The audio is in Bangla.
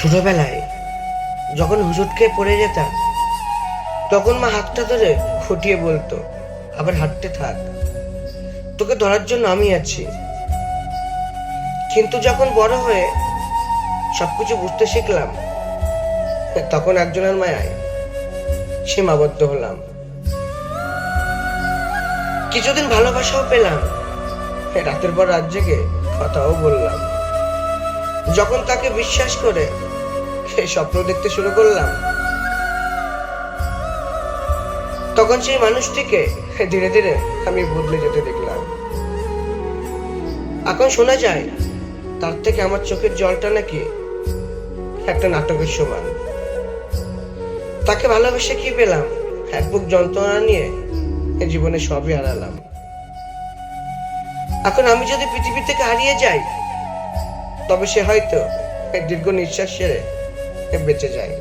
ছোটবেলায় যখন হুজুট খেয়ে পড়ে যেতাম, তখন মা হাতটা ধরে খুঁটিয়ে বলতো, আবার হাঁটতে থাক, তোকে ধরার জন্য আমি আছি। কিন্তু যখন বড় হয়ে সবকিছু বুঝতে শিখলাম, তখন একজনের মায়ায় সীমাবদ্ধ হলাম। কিছুদিন ভালোবাসাও পেলাম, রাতের পর রাত জেগে কথাও বললাম। যখন তাকে বিশ্বাস করে স্বপ্ন দেখতে শুরু করলাম, তখন সেই মানুষটিকে ধীরে ধীরে আমি বদলে যেতে দেখলাম। এখন শোনা যায় তার থেকে আমার চোখের জলটা নাকি একটা নাটকের সমান। তাকে ভালোবেসে কি পেলাম? এক বুক যন্ত্রণা নিয়ে জীবনে সবই হারালাম। এখন আমি যদি পৃথিবী থেকে হারিয়ে যাই, তবে সে হয়তো দীর্ঘ নিঃশ্বাস ছেড়ে বেঁচে যায়।